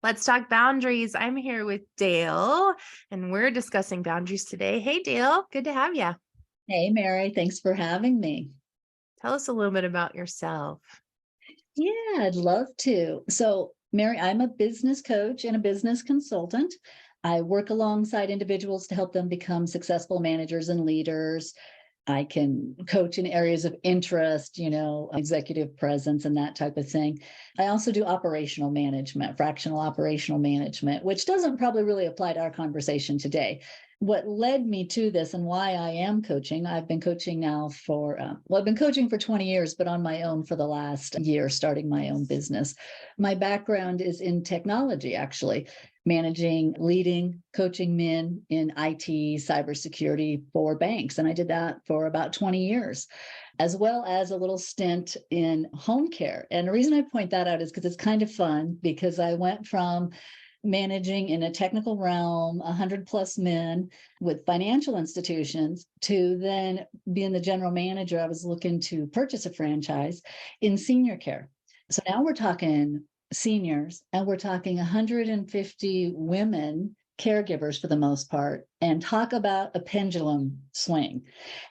Let's talk boundaries. I'm here with Dayle, and we're discussing boundaries today. Hey, Dayle, good to have you. Hey, Mary, thanks for having me. Tell us a little bit about yourself. Yeah, I'd love to. So, Mary, I'm a business coach and a business consultant. I work alongside individuals to help them become successful managers and leaders. I can coach in areas of interest, executive presence and that type of thing. I also do operational management, fractional operational management, which doesn't probably really apply to our conversation today. What led me to this and why I am coaching, I've been coaching now I've been coaching for 20 years, but on my own for the last year, starting my own business. My background is in technology, actually managing, leading, coaching men in IT, cybersecurity for banks. And I did that for about 20 years, as well as a little stint in home care. And the reason I point that out is because it's kind of fun, because I went from managing in a technical realm 100 plus men with financial institutions to then being the general manager. I was looking to purchase a franchise in senior care. So now we're talking seniors, and we're talking 150 women caregivers for the most part, and talk about a pendulum swing.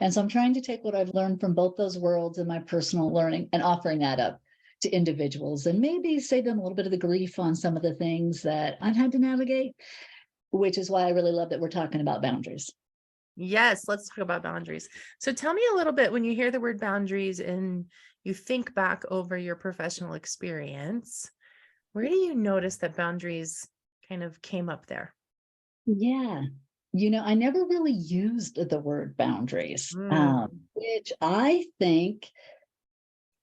And so I'm trying to take what I've learned from both those worlds in my personal learning and offering that up to individuals and maybe save them a little bit of the grief on some of the things that I've had to navigate, which is why I really love that we're talking about boundaries. Yes, let's talk about boundaries. So tell me a little bit when you hear the word boundaries and you think back over your professional experience, where do you notice that boundaries kind of came up there? Yeah. I never really used the word boundaries, Mm, which I think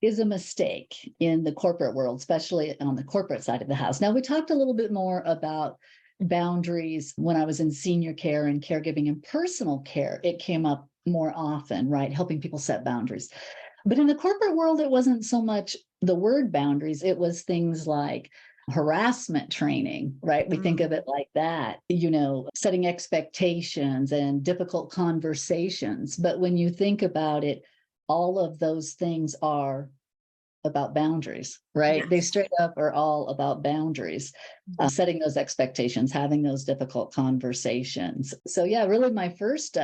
is a mistake in the corporate world, especially on the corporate side of the house. Now, we talked a little bit more about boundaries when I was in senior care and caregiving and personal care. It came up more often, right? Helping people set boundaries. But in the corporate world, it wasn't so much the word boundaries, it was things like harassment training, right? We think mm. of it like that, setting expectations and difficult conversations. But when you think about it, all of those things are about boundaries, right? They Yes. straight up are all about boundaries, Mhm. setting those expectations, having those difficult conversations. So, yeah, really, my first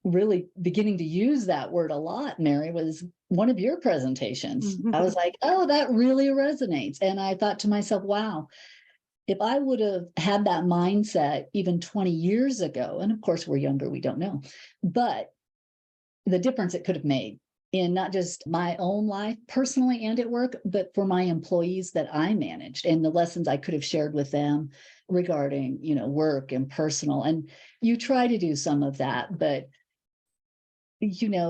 really beginning to use that word a lot, Mary, was one of your presentations. I was like, oh, that really resonates. And I thought to myself, wow, if I would have had that mindset even 20 years ago, and of course, we're younger, we don't know, but the difference it could have made in not just my own life personally and at work, but for my employees that I managed and the lessons I could have shared with them regarding, work and personal. And you try to do some of that, but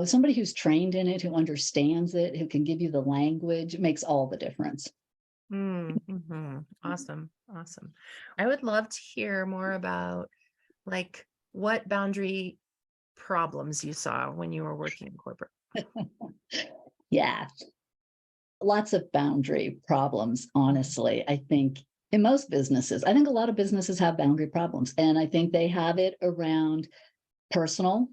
somebody who's trained in it, who understands it, who can give you the language makes all the difference. Mm-hmm. Awesome. Awesome. I would love to hear more about like what boundary problems you saw when you were working in corporate. Yeah, lots of boundary problems, honestly. I think in most businesses, I think a lot of businesses have boundary problems, and I think they have it around personal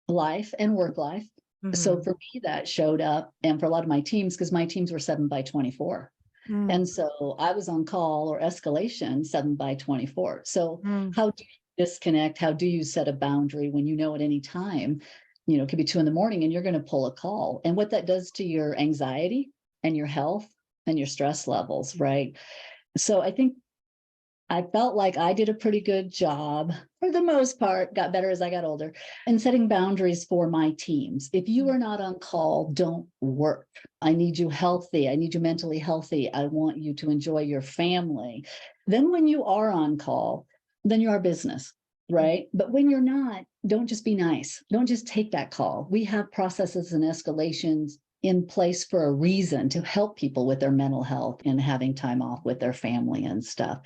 life and work life. So Mm-hmm. for me, that showed up, and for a lot of my teams, because my teams were 7 by 24. And so I was on call or escalation 7 by 24. So Mm-hmm. how do you disconnect? How do you set a boundary when you know at any time, it could be 2 in the morning and you're going to pull a call, and what that does to your anxiety and your health and your stress levels, right? So I think I felt like I did a pretty good job for the most part, got better as I got older, and setting boundaries for my teams. If you are not on call, don't work. I need you healthy. I need you mentally healthy. I want you to enjoy your family. Then when you are on call, then you are business, right? But when you're not, don't just be nice. Don't just take that call. We have processes and escalations in place for a reason, to help people with their mental health and having time off with their family and stuff.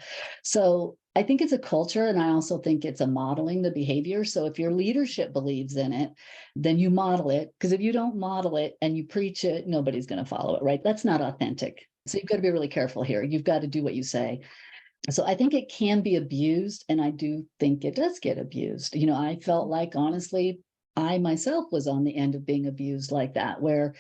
So I think it's a culture, and I also think it's a modeling the behavior. So if your leadership believes in it, then you model it. Because if you don't model it and you preach it, nobody's going to follow it, right? That's not authentic. So you've got to be really careful here. You've got to do what you say. So I think it can be abused, and I do think it does get abused. I felt like, honestly, I myself was on the end of being abused like that, where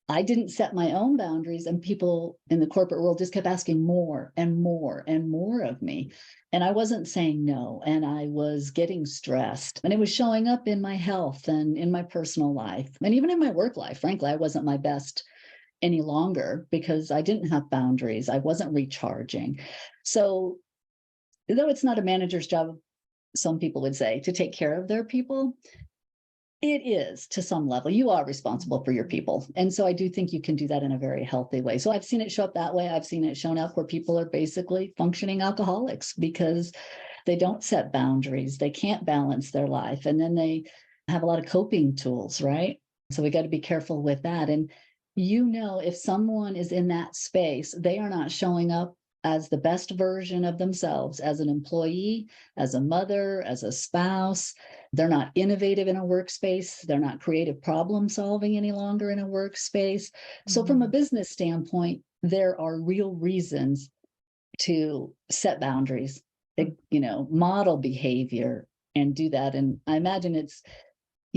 I didn't set my own boundaries, and people in the corporate world just kept asking more and more and more of me. And I wasn't saying no, and I was getting stressed, and it was showing up in my health and in my personal life, and even in my work life. Frankly, I wasn't my best any longer because I didn't have boundaries. I wasn't recharging. So, though it's not a manager's job, some people would say, to take care of their people, it is to some level. You are responsible for your people. And so I do think you can do that in a very healthy way. So I've seen it show up that way. I've seen it shown up where people are basically functioning alcoholics because they don't set boundaries. They can't balance their life. And then they have a lot of coping tools, right? So we got to be careful with that. And if someone is in that space, they are not showing up as the best version of themselves as an employee, as a mother, as a spouse. They're not innovative in a workspace. They're not creative problem solving any longer in a workspace. So from a Mhm. business standpoint, there are real reasons to set boundaries, model behavior and do that. And I imagine it's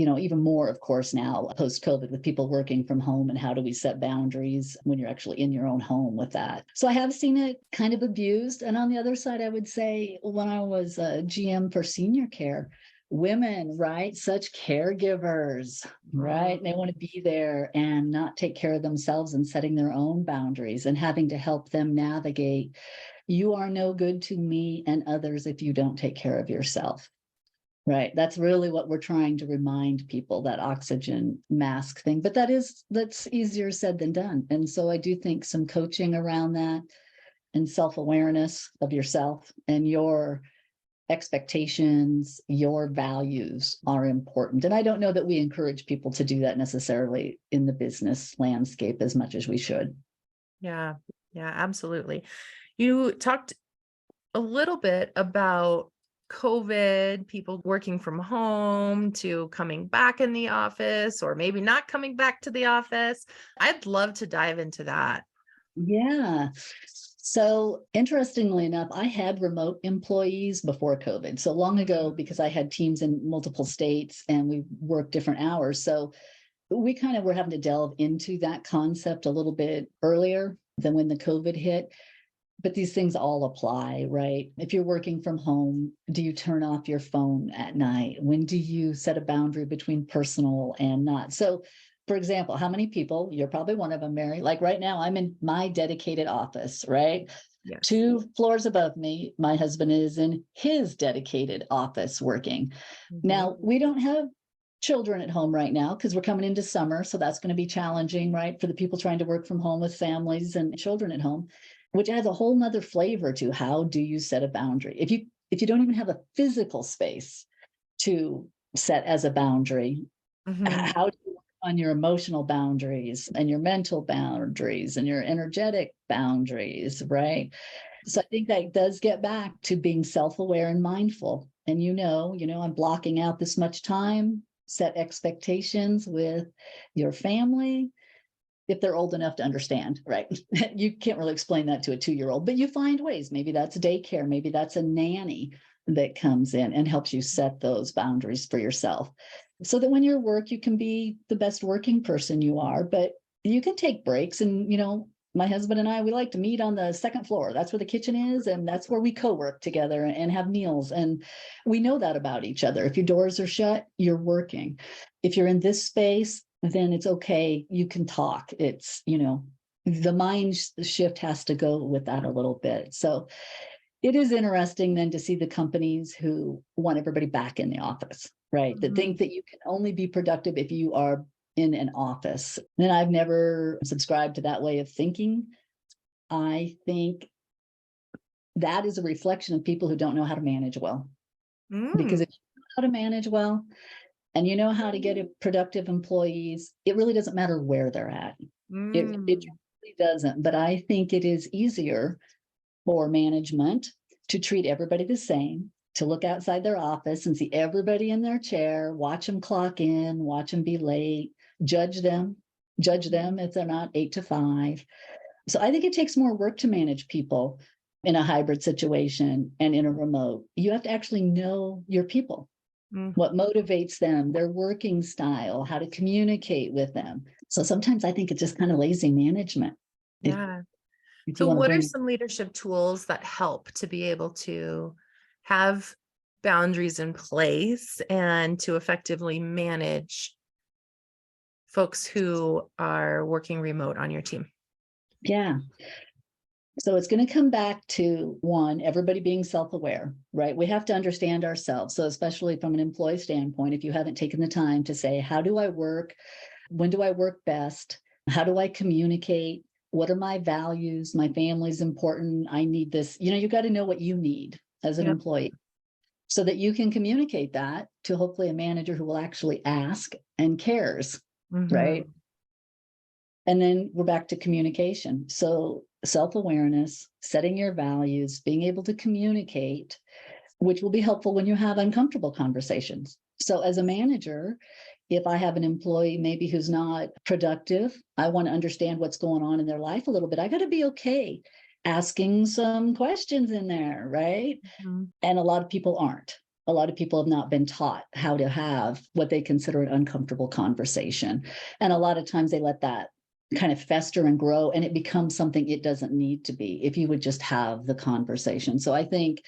even more, of course, now post COVID with people working from home and how do we set boundaries when you're actually in your own home with that. So I have seen it kind of abused. And on the other side, I would say when I was a GM for senior care, women, right? Such caregivers, right? They want to be there and not take care of themselves and setting their own boundaries and having to help them navigate. You are no good to me and others if you don't take care of yourself. Right. That's really what we're trying to remind people, that oxygen mask thing. But that's easier said than done. And so I do think some coaching around that and self-awareness of yourself and your expectations, your values are important. And I don't know that we encourage people to do that necessarily in the business landscape as much as we should. Yeah, yeah, absolutely. You talked a little bit about COVID, people working from home to coming back in the office, or maybe not coming back to the office. I'd love to dive into that. Yeah. So interestingly enough, I had remote employees before COVID. So long ago, because I had teams in multiple states and we worked different hours. So we kind of were having to delve into that concept a little bit earlier than when the COVID hit. But these things all apply, right? If you're working from home, do you turn off your phone at night? When do you set a boundary between personal and not? So, for example, how many people, you're probably one of them, Mary, like right now, I'm in my dedicated office, right? Yes. 2 floors above me, my husband is in his dedicated office working. Mhm. Now, we don't have children at home right now because we're coming into summer. So that's going to be challenging, right? For the people trying to work from home with families and children at home, which adds a whole nother flavor to how do you set a boundary? If you don't even have a physical space to set as a boundary, Mhm. how do you work on your emotional boundaries and your mental boundaries and your energetic boundaries, right? So I think that does get back to being self-aware and mindful. And I'm blocking out this much time, set expectations with your family if they're old enough to understand, right? You can't really explain that to a 2-year-old, but you find ways. Maybe that's daycare, maybe that's a nanny that comes in and helps you set those boundaries for yourself so that when you're at work, you can be the best working person you are, but you can take breaks. And, my husband and I, we like to meet on the second floor. That's where the kitchen is. And that's where we co-work together and have meals. And we know that about each other. If your doors are shut, you're working. If you're in this space, then it's okay. You can talk. The mind shift has to go with that a little bit. So it is interesting then to see the companies who want everybody back in the office, right? That Mhm. think that you can only be productive if you are in an office. And I've never subscribed to that way of thinking. I think that is a reflection of people who don't know how to manage well. Because Mm. if you know how to manage well and you know how to get productive employees, it really doesn't matter where they're at. It Mm. really doesn't. But I think it is easier for management to treat everybody the same, to look outside their office and see everybody in their chair, watch them clock in, watch them be late, judge them if they're not 8 to 5. So I think it takes more work to manage people in a hybrid situation and in a remote. You have to actually know your people. Mm, what motivates them, their working style, how to communicate with them. So sometimes I think it's just kind of lazy management. If, yeah. if you So want to what are bring, some leadership tools that help to be able to have boundaries in place and to effectively manage folks who are working remote on your team? yeah. So it's going to come back to one, everybody being self-aware, right? We have to understand ourselves. So especially from an employee standpoint, if you haven't taken the time to say, how do I work? When do I work best? How do I communicate? What are my values? My family's important. I need this. You got to know what you need as an Yep. employee so that you can communicate that to hopefully a manager who will actually ask and cares, right? Mhm. And then we're back to communication. So self-awareness, setting your values, being able to communicate, which will be helpful when you have uncomfortable conversations. So as a manager, if I have an employee maybe who's not productive, I want to understand what's going on in their life a little bit. I got to be okay asking some questions in there, right? Mhm. And a lot of people aren't. A lot of people have not been taught how to have what they consider an uncomfortable conversation. And a lot of times they let that kind of fester and grow, and it becomes something it doesn't need to be if you would just have the conversation. So I think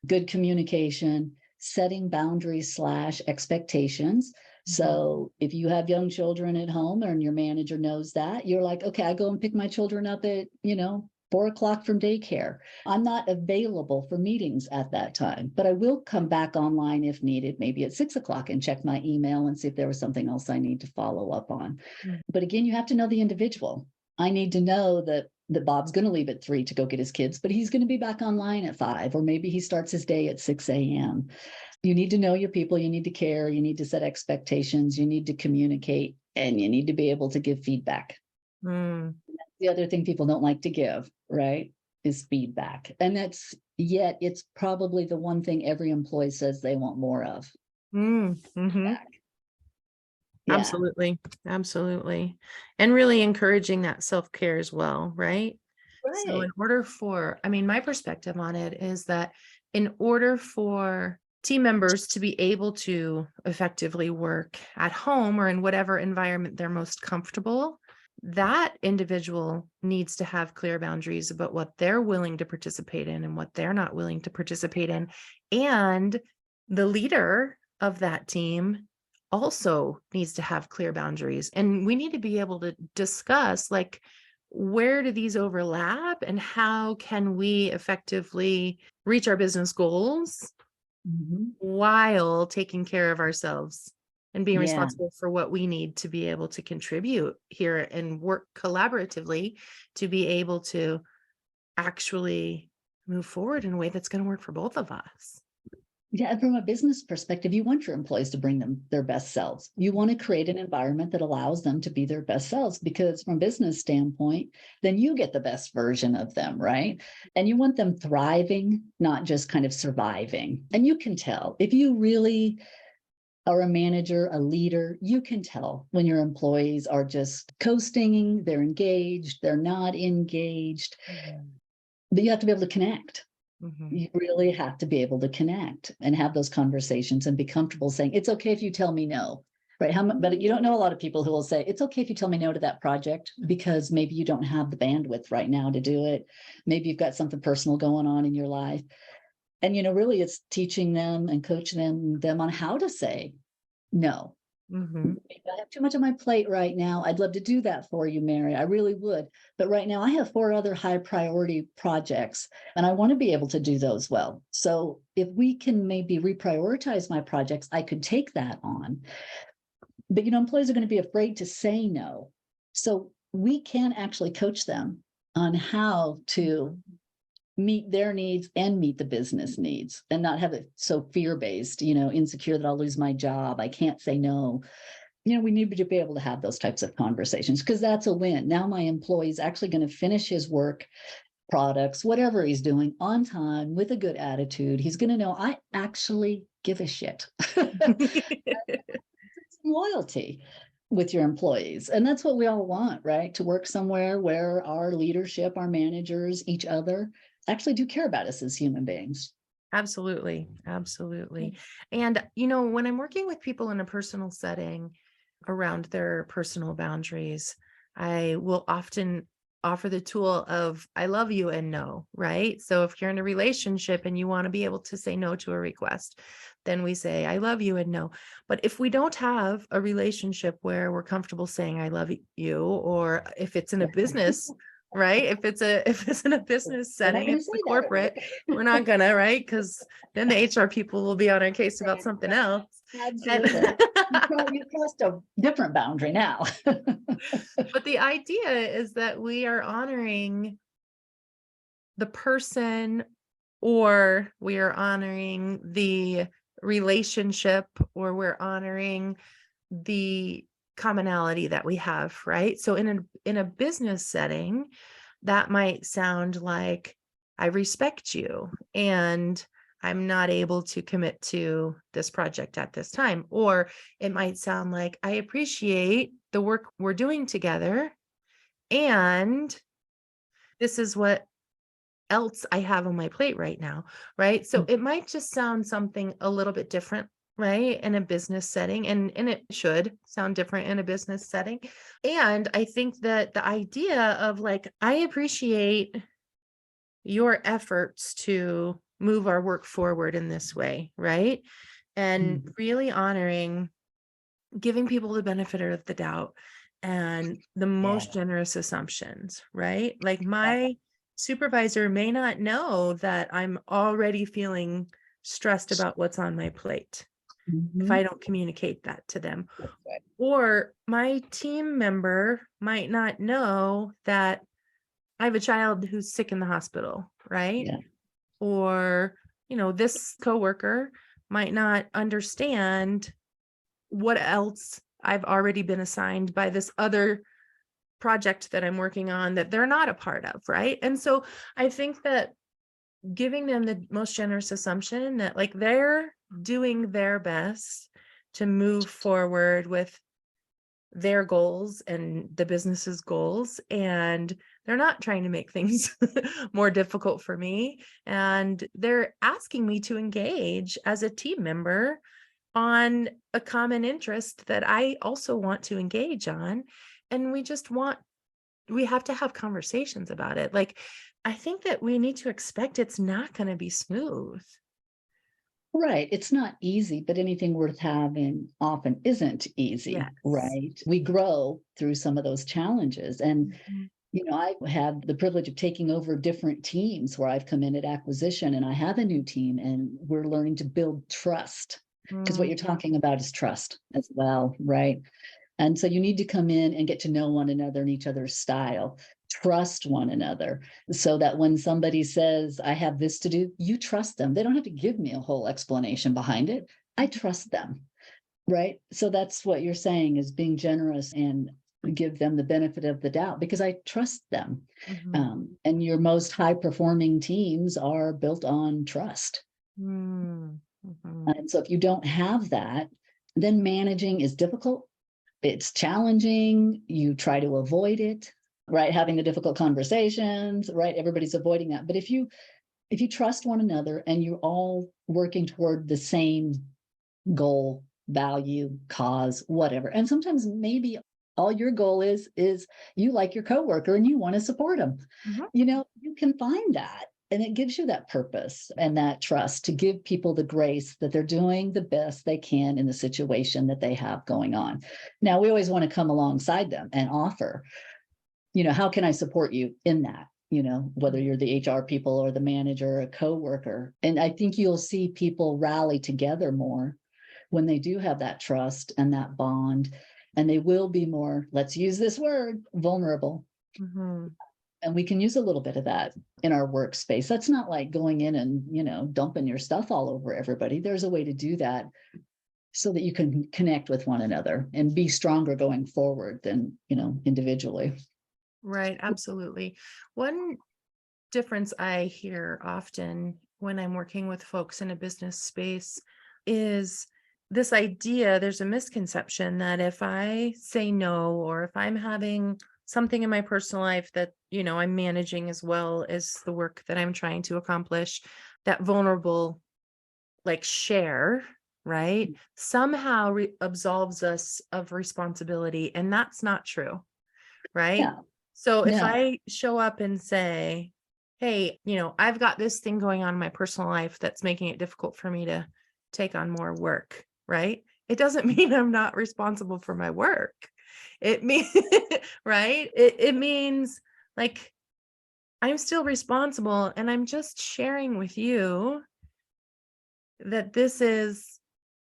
good communication, setting boundaries slash expectations. Mhm. So if you have young children at home and your manager knows that, you're like, okay, I go and pick my children up at, 4 o'clock from daycare. I'm not available for meetings at that time, but I will come back online if needed, maybe at 6 o'clock, and check my email and see if there was something else I need to follow up on. Mm. But again, you have to know the individual. I need to know that Bob's going to leave at 3 to go get his kids, but he's going to be back online at 5, or maybe he starts his day at 6 a.m. You need to know your people. You need to care. You need to set expectations. You need to communicate, and you need to be able to give feedback. Mm. The other thing people don't like to give, right, is feedback. And yet it's probably the one thing every employee says they want more of. Mm. Mhm. Feedback. Yeah. Absolutely. Absolutely. And really encouraging that self-care as well, right? So in Right. order for, I mean, my perspective on it is that in order for team members to be able to effectively work at home or in whatever environment they're most comfortable, that individual needs to have clear boundaries about what they're willing to participate in and what they're not willing to participate in. And the leader of that team also needs to have clear boundaries. And we need to be able to discuss, like, where do these overlap and how can we effectively reach our business goals Mhm. while taking care of ourselves and being Yeah. responsible for what we need to be able to contribute here and work collaboratively to be able to actually move forward in a way that's going to work for both of us. Yeah, and from a business perspective, you want your employees to bring them their best selves. You want to create an environment that allows them to be their best selves, because from a business standpoint, then you get the best version of them, right? And you want them thriving, not just kind of surviving. And you can tell if you really are a manager, a leader, you can tell when your employees are just coasting, they're engaged, they're not engaged, Mhm. but you have to be able to connect. Mhm. You really have to be able to connect and have those conversations and be comfortable saying, it's okay if you tell me no, right? But you don't know a lot of people who will say, it's okay if you tell me no to that project because maybe you don't have the bandwidth right now to do it. Maybe you've got something personal going on in your life. And, really it's teaching them and coaching them on how to say no. Mhm. I have too much on my plate right now. I'd love to do that for you, Mary. I really would. But right now I have 4 other high priority projects and I want to be able to do those well. So if we can maybe reprioritize my projects, I could take that on. But employees are going to be afraid to say no. So we can actually coach them on how to meet their needs and meet the business needs and not have it so fear-based, insecure that I'll lose my job. I can't say no. We need to be able to have those types of conversations because that's a win. Now my employee is actually going to finish his work, products, whatever he's doing on time with a good attitude. He's going to know I actually give a shit. Loyalty with your employees. And that's what we all want, right? To work somewhere where our leadership, our managers, each other actually do care about us as human beings. Absolutely. Absolutely. And, when I'm working with people in a personal setting around their personal boundaries, I will often offer the tool of I love you and no, right? So if you're in a relationship and you want to be able to say no to a request, then we say I love you and no. But if we don't have a relationship where we're comfortable saying I love you, or if it's in a business, right? If it's in a business We're not setting, going to it's the say that, corporate, right? we're not gonna, right? Because then the HR people will be on our case about something else. And Absolutely. You crossed a different boundary now. but the idea is that we are honoring the person, or we are honoring the relationship, or we're honoring the commonality that we have, right? So in a business setting, that might sound like I respect you and I'm not able to commit to this project at this time. Or it might sound like I appreciate the work we're doing together, and this is what else I have on my plate right now, right? So it might just sound something a little bit different, right, in a business setting, and it should sound different in a business setting. And I think that the idea of like I appreciate your efforts to move our work forward in this way, right? And Mm. really honoring giving people the benefit of the doubt and the Yeah. most generous assumptions, right? Like my supervisor may not know that I'm already feeling stressed about what's on my plate if I Mhm. don't communicate that to them. Right. Or my team member might not know that I have a child who's sick in the hospital, right? Yeah. Or, this coworker might not understand what else I've already been assigned by this other project that I'm working on that they're not a part of, right? And so I think that giving them the most generous assumption that like they're doing their best to move forward with their goals and the business's goals, and they're not trying to make things more difficult for me, and they're asking me to engage as a team member on a common interest that I also want to engage on. And we have to have conversations about it. Like, I think that we need to expect it's not going to be smooth. Right. It's not easy, but anything worth having often isn't easy, Yes. right? We grow through some of those challenges. And, Mhm. I have the privilege of taking over different teams where I've come in at acquisition and I have a new team and we're learning to build trust. Because what Mm, you're talking about is trust as well, right? And so you need to come in and get to know one another and each other's style, trust one another so that when somebody says, I have this to do, you trust them. They don't have to give me a whole explanation behind it. I mhm, trust them. Right. So that's what you're saying is being generous and give them the benefit of the doubt because I trust them. mhm, And your most high performing teams are built on trust. mm, mhm. And so if you don't have that, then managing is difficult, it's challenging, you try to avoid it, right? Having the difficult conversations, right? Everybody's avoiding that. But if you trust one another and you're all working toward the same goal, value, cause, whatever. And sometimes maybe all your goal is you like your coworker and you want to support them. Mhm. You can find that. And it gives you that purpose and that trust to give people the grace that they're doing the best they can in the situation that they have going on. Now, we always want to come alongside them and offer, how can I support you in that? Whether you're the HR people or the manager or a coworker. And I think you'll see people rally together more when they do have that trust and that bond, and they will be more, let's use this word, vulnerable. Mhm. And we can use a little bit of that in our workspace. That's not like going in and, dumping your stuff all over everybody. There's a way to do that so that you can connect with one another and be stronger going forward than, individually. Right, absolutely. One difference I hear often when I'm working with folks in a business space is this idea there's a misconception that if I say no, or if I'm having something in my personal life that, I'm managing as well as the work that I'm trying to accomplish, that vulnerable like share, right, somehow absolves us of responsibility. And that's not true, right? Yeah. So if No. I show up and say, hey, I've got this thing going on in my personal life that's making it difficult for me to take on more work, right? It doesn't mean I'm not responsible for my work. It means, right? It means like I'm still responsible, and I'm just sharing with you that this is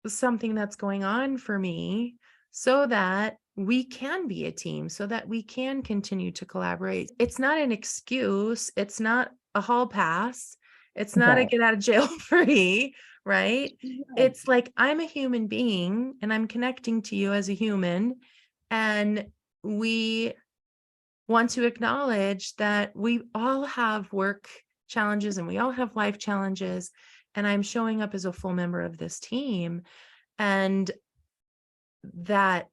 something that's going on for me so that we can be a team, so that we can continue to collaborate. It's not an excuse. It's not a hall pass. It's not a Right. get out of jail free, right? Right. It's like I'm a human being and I'm connecting to you as a human. And we want to acknowledge that we all have work challenges and we all have life challenges. And I'm showing up as a full member of this team. And that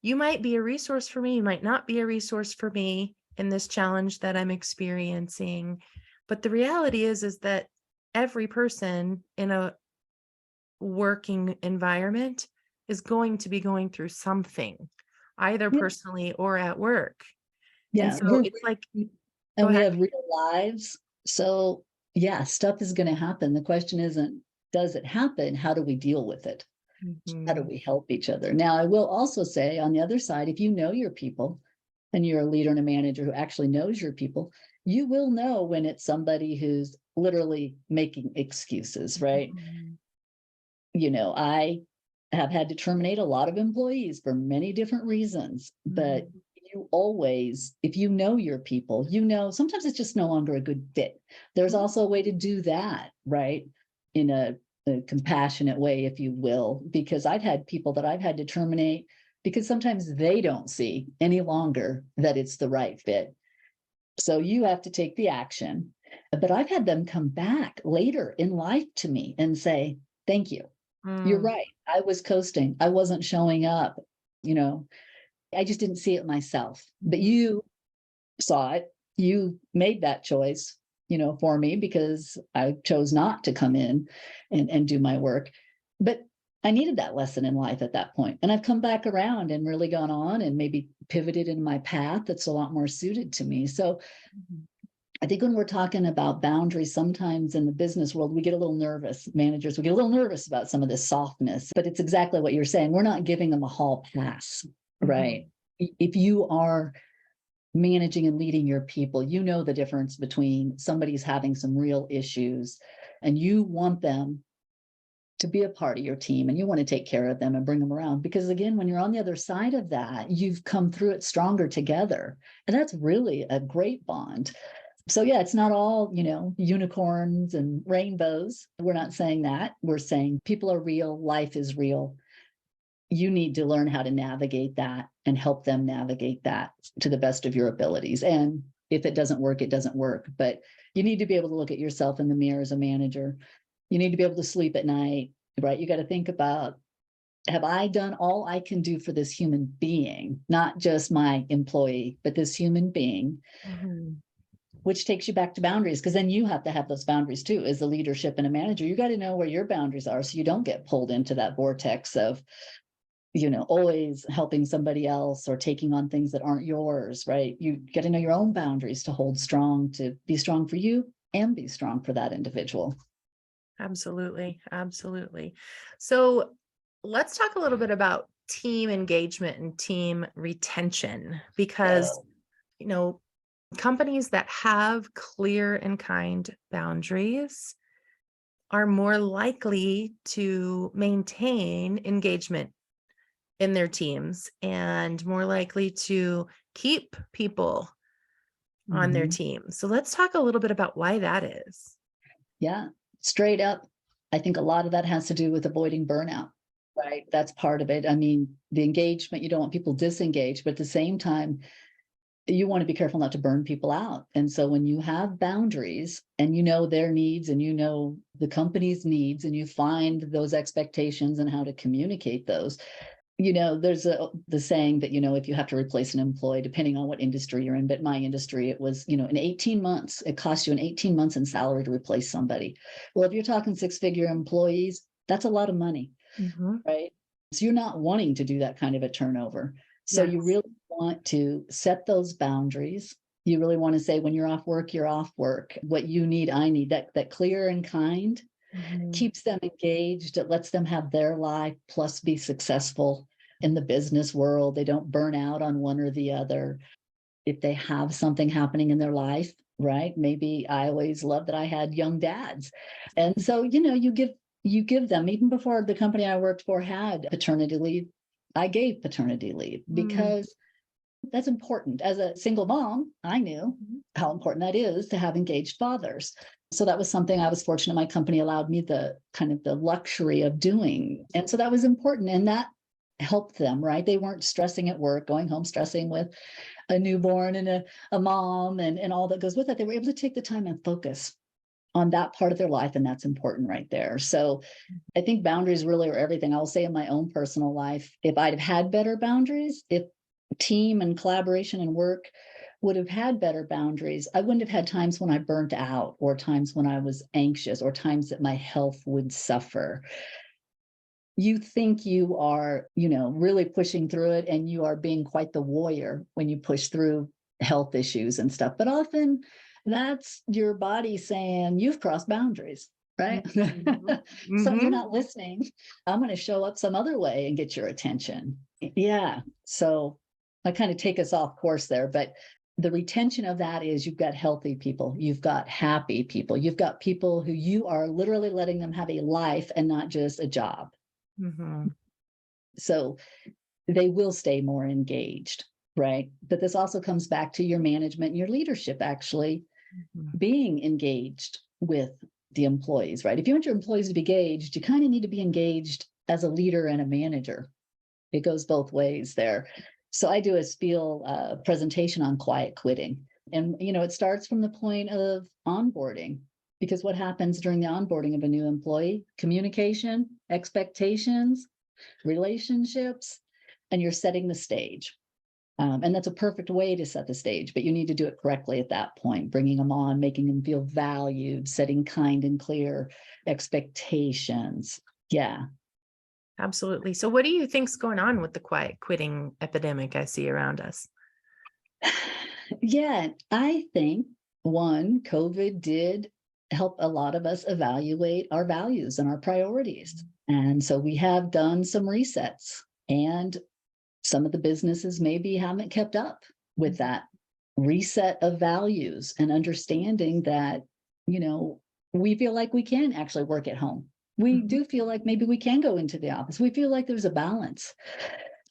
you might be a resource for me, you might not be a resource for me in this challenge that I'm experiencing. But the reality is that every person in a working environment is going to be going through something, either Yeah. personally or at work. And Yeah. so it's like, And go we ahead. have real lives. So yeah, stuff is going to happen. The question isn't, does it happen? How do we deal with it? How do Mhm. we help each other? Now, I will also say on the other side, if you know your people and you're a leader and a manager who actually knows your people, you will know when it's somebody who's literally making excuses, right? Mhm. I have had to terminate a lot of employees for many different reasons, but Mhm. you always, if you know your people, sometimes it's just no longer a good fit. There's Mhm. also a way to do that, right? In a compassionate way, if you will, because I've had people that I've had to terminate because sometimes they don't see any longer that it's the right fit. So you have to take the action. But I've had them come back later in life to me and say, thank you. You're Mm. right. I was coasting. I wasn't showing up. You know, I just didn't see it myself. But Mhm. you saw it. You made that choice, for me because I chose not to come in and do my work. But I needed that lesson in life at that point. And I've come back around and really gone on and maybe pivoted in my path that's a lot more suited to me. So Mhm. I think when we're talking about boundaries, sometimes in the business world, we get a little nervous. Managers, we get a little nervous about some of this softness, but it's exactly what you're saying. We're not giving them a hall pass, right? Mhm. If you are managing and leading your people, you know the difference between somebody's having some real issues and you want them to be a part of your team and you want to take care of them and bring them around. Because again, when you're on the other side of that, you've come through it stronger together. And that's really a great bond. So yeah, it's not all, unicorns and rainbows. We're not saying that. We're saying people are real, life is real. You need to learn how to navigate that and help them navigate that to the best of your abilities. And if it doesn't work, it doesn't work. But you need to be able to look at yourself in the mirror as a manager. You need to be able to sleep at night, right? You got to think about, have I done all I can do for this human being, not just my employee, but this human being, Mhm. which takes you back to boundaries, because then you have to have those boundaries too. As a leadership and a manager, you got to know where your boundaries are so you don't get pulled into that vortex of, always helping somebody else or taking on things that aren't yours, right? You got to know your own boundaries to hold strong, to be strong for you and be strong for that individual. Absolutely. Absolutely. So let's talk a little bit about team engagement and team retention, because, So, you know, companies that have clear and kind boundaries are more likely to maintain engagement in their teams and more likely to keep people on their mhm. team. So let's talk a little bit about why that is. Yeah, straight up. I think a lot of that has to do with avoiding burnout, right? That's part of it. I mean, the engagement, you don't want people disengaged, but at the same time, you want to be careful not to burn people out. And so when you have boundaries and you know their needs and you know the company's needs and you find those expectations and how to communicate those, there's the saying that, if you have to replace an employee, depending on what industry you're in, but my industry, it was, in 18 months, it costs you in 18 months in salary to replace somebody. Well, if you're talking 6-figure employees, that's a lot of money, Mhm. right? So you're not wanting to do that kind of a turnover. So you Yes. really want to set those boundaries. You really want to say, when you're off work, you're off work. What you need, I need. That clear and kind Mhm. keeps them engaged. It lets them have their life plus be successful in the business world. They don't burn out on one or the other. If they have something happening in their life, right? Maybe I always loved that I had young dads. And so, you give them, even before the company I worked for had paternity leave, I gave paternity leave Mm. because that's important. As a single mom, I knew Mhm. how important that is to have engaged fathers. So that was something I was fortunate my company allowed me the kind of the luxury of doing. And so that was important. And that helped them, right? They weren't stressing at work, going home stressing with a newborn and a mom and all that goes with it. They were able to take the time and focus on that part of their life. And that's important right there. So I think boundaries really are everything. I'll say in my own personal life, if I'd have had better boundaries, if team and collaboration and work would have had better boundaries, I wouldn't have had times when I burnt out, or times when I was anxious, or times that my health would suffer. You think you are, really pushing through it, and you are being quite the warrior when you push through health issues and stuff. But often that's your body saying you've crossed boundaries, right? Mhm. So you're Mhm. not listening. I'm going to show up some other way and get your attention. Yeah. So I kind of take us off course there, but the retention of that is, you've got healthy people, you've got happy people, you've got people who you are literally letting them have a life and not just a job. Mhm. So they will stay more engaged, right? But this also comes back to your management and your leadership actually Mhm. being engaged with the employees, right? If you want your employees to be engaged, you kind of need to be engaged as a leader and a manager. It goes both ways there. So I do a spiel presentation on quiet quitting. And, it starts from the point of onboarding, because what happens during the onboarding of a new employee? Communication, expectations, relationships, and you're setting the stage. And that's a perfect way to set the stage, but you need to do it correctly at that point, bringing them on, making them feel valued, setting kind and clear expectations. Yeah. Absolutely. So what do you think's going on with the quiet quitting epidemic I see around us? Yeah. I think COVID did help a lot of us evaluate our values and our priorities. And so we have done some resets, and some of the businesses maybe haven't kept up with Mhm. that reset of values, and understanding that, you know, we feel like we can actually work at home. We Mhm. do feel like maybe we can go into the office. We feel like there's a balance.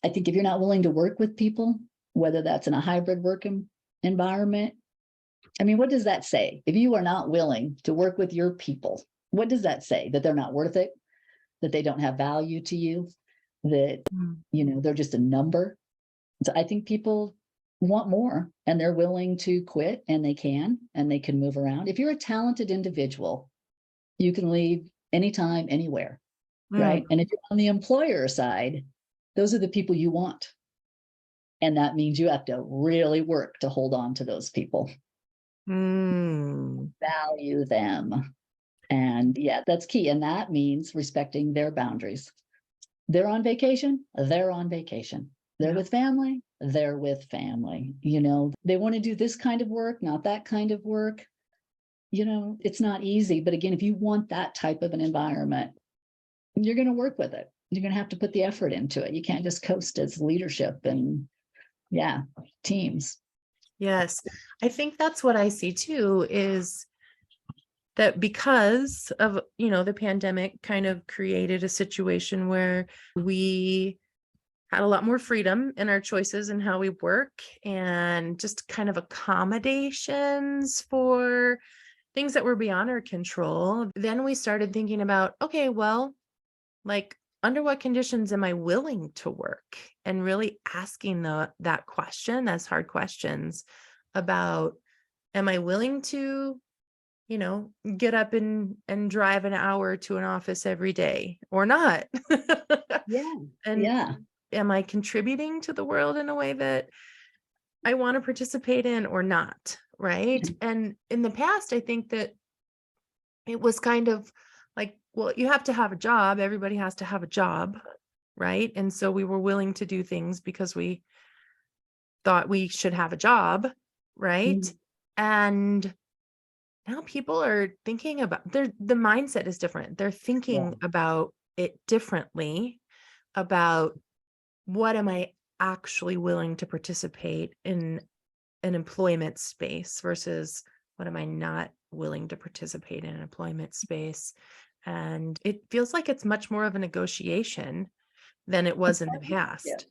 I think if you're not willing to work with people, whether that's in a hybrid working environment, I mean, what does that say? If you are not willing to work with your people, what does that say? That they're not worth it? That they don't have value to you? That, Mm. they're just a number? So I think people want more, and they're willing to quit, and they can move around. If you're a talented individual, you can leave anytime, anywhere, Mm. right? And if you're on the employer side, those are the people you want. And that means you have to really work to hold on to those people, Mm. value them. And yeah, that's key. And that means respecting their boundaries. They're on vacation, they're on vacation. They're Yeah. with family, they're with family. They want to do this kind of work, not that kind of work. It's not easy. But again, if you want that type of an environment, you're going to work with it. You're going to have to put the effort into it. You can't just coast as leadership and, yeah, teams. Yes. I think that's what I see too, is that because of, the pandemic kind of created a situation where we had a lot more freedom in our choices and how we work, and just kind of accommodations for things that were beyond our control. Then we started thinking about, okay, well, like, under what conditions am I willing to work? And really asking that question, as hard questions about, am I willing to, get up and drive an hour to an office every day or not? Yeah. And Yeah. am I contributing to the world in a way that I want to participate in or not? Right. And in the past, I think that it was kind of like, well, you have to have a job. Everybody has to have a job. Right. And so we were willing to do things because we thought we should have a job. Right. Mhm. And now people are thinking about the mindset is different. They're Yeah. thinking about it differently, about what am I actually willing to participate in an employment space versus what am I not willing to participate in an employment space. And it feels like it's much more of a negotiation than it A was in the partnership, past.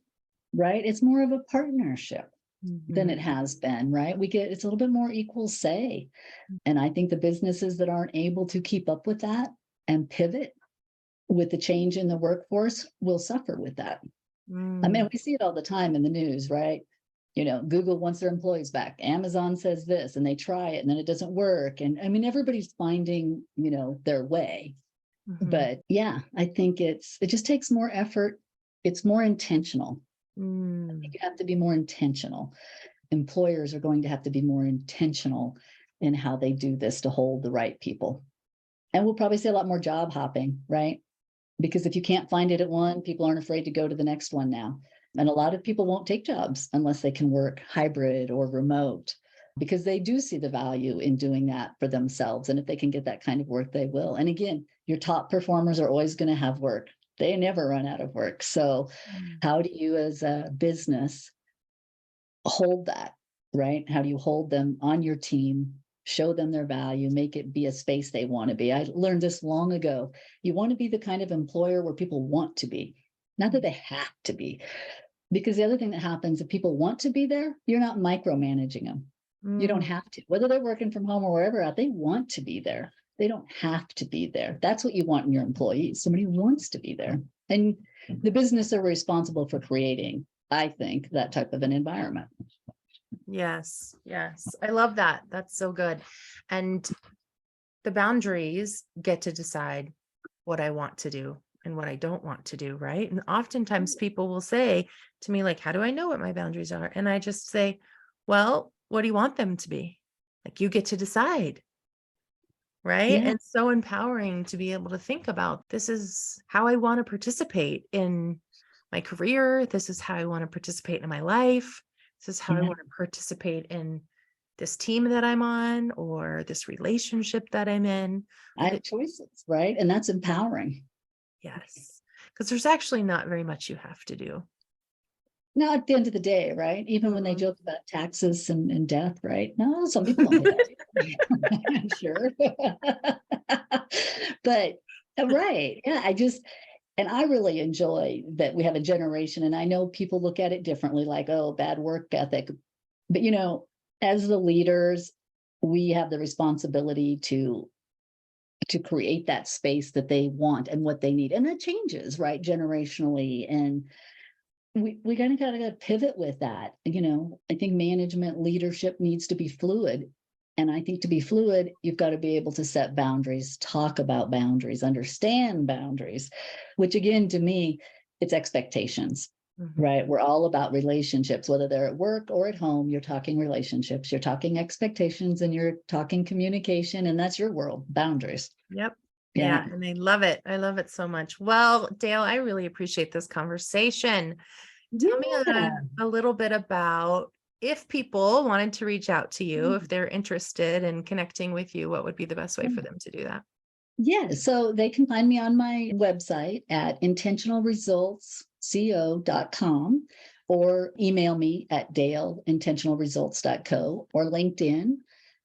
right? It's more of a partnership than Mhm. it has been, right? It's a little bit more equal say. And I think the businesses that aren't able to keep up with that and pivot with the change in the workforce will suffer with that. I mean, Mm. we see it all the time in the news, right? Google wants their employees back. Amazon says this and they try it and then it doesn't work. And I mean, everybody's finding, their way. Mhm. But yeah, I think it just takes more effort. It's more intentional. Mm. You have to be more intentional. Employers are going to have to be more intentional in how they do this to hold the right people. And we'll probably see a lot more job hopping, right? Because if you can't find it at one, people aren't afraid to go to the next one now. And a lot of people won't take jobs unless they can work hybrid or remote because they do see the value in doing that for themselves. And if they can get that kind of work, they will. And again, your top performers are always going to have work. They never run out of work. So Mm. how do you as a business hold that, right? How do you hold them on your team, show them their value, make it be a space they want to be? I learned this long ago. You want to be the kind of employer where people want to be, not that they have to be. Because the other thing that happens, if people want to be there, you're not micromanaging them. You don't Mm. have to, whether they're working from home or wherever out, they want to be there. They don't have to be there. That's what you want in your employees. Somebody who wants to be there. And the business are responsible for creating, I think, that type of an environment. Yes, yes. I love that. That's so good. And the boundaries get to decide what I want to do and what I don't want to do, right? And oftentimes people will say to me, like, how do I know what my boundaries are? And I just say, well, what do you want them to be? Like, you get to decide, right? Yeah. And so empowering to be able to think about this is how I want to participate in my career. This is how I want to participate in my life. This is how I Yeah. want to participate in this team that I'm on or this relationship that I'm in. I Like have choices, right? And that's empowering. yes, because there's actually not very much you have to do. Now, at the end of the day, right? Even when they Mhm. joke about taxes and death, right? No, some people don't pay that. Sure. But right. Yeah. And I really enjoy that we have a generation, and I know people look at it differently, like, oh, bad work ethic. But, as the leaders, we have the responsibility to create that space that they want and what they need. And that changes, right? Generationally. And we kind of gotta pivot with that. I think management leadership needs to be fluid. And I think to be fluid, you've got to be able to set boundaries, talk about boundaries, understand boundaries, which again, to me, it's expectations, Mhm. right? We're all about relationships, whether they're at work or at home, you're talking relationships, you're talking expectations, and you're talking communication, and that's your world, boundaries. Yep. Yeah. Yeah. And I love it. I love it so much. Well, Dale, I really appreciate this conversation. Tell me Yeah. a little bit about if people wanted to reach out to you, if Mhm. they're interested in connecting with you, what would be the best way for them to do that? Yeah, so they can find me on my website at intentionalresultsco.com or email me at daleintentionalresults.co or LinkedIn.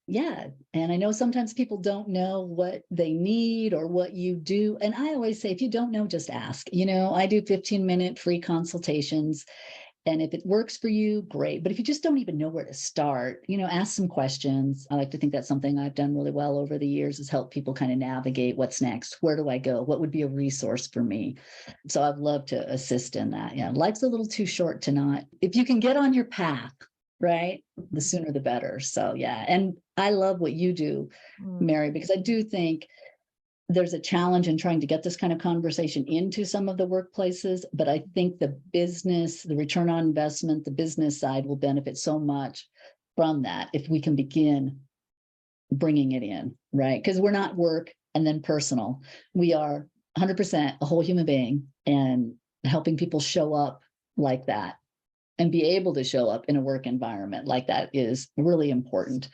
Yeah, and I know sometimes people don't know what they need or what you do. And I always say, if you don't know, just ask. I do 15-minute free consultations. And if it works for you, great. But if you just don't even know where to start, ask some questions. I like to think that's something I've done really well over the years is help people kind of navigate what's next. Where do I go? What would be a resource for me? So I'd love to assist in that. Yeah. Life's a little too short to not. If you can get on your path, right, the sooner the better. So yeah. And I love what you do, Mm. Mary, because I do think there's a challenge in trying to get this kind of conversation into some of the workplaces, but I think the business, the return on investment, the business side will benefit so much from that if we can begin bringing it in, right? Because we're not work and then personal. We are 100% a whole human being, and helping people show up like that and be able to show up in a work environment like that is really important,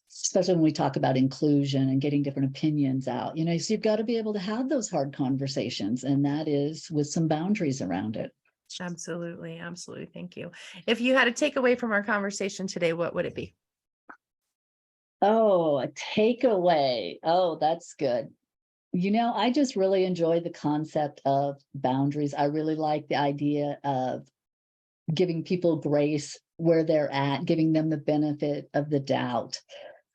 especially when we talk about inclusion and getting different opinions out. You know, so you've got to be able to have those hard conversations, and that is with some boundaries around it. Absolutely. Absolutely. Thank you. If you had a takeaway from our conversation today, what would it be? Oh, a takeaway. Oh, that's good. You know, I just really enjoy the concept of boundaries. I really like the idea of giving people grace where they're at, giving them the benefit of the doubt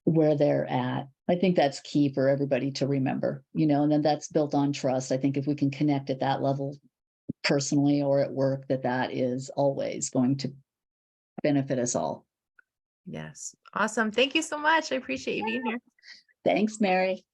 where they're at. I think that's key for everybody to remember, you know, and then that's built on trust. I think if we can connect at that level personally or at work, that is always going to benefit us all. Yes. Awesome. Thank you so much. I appreciate you being here. Thanks, Mary.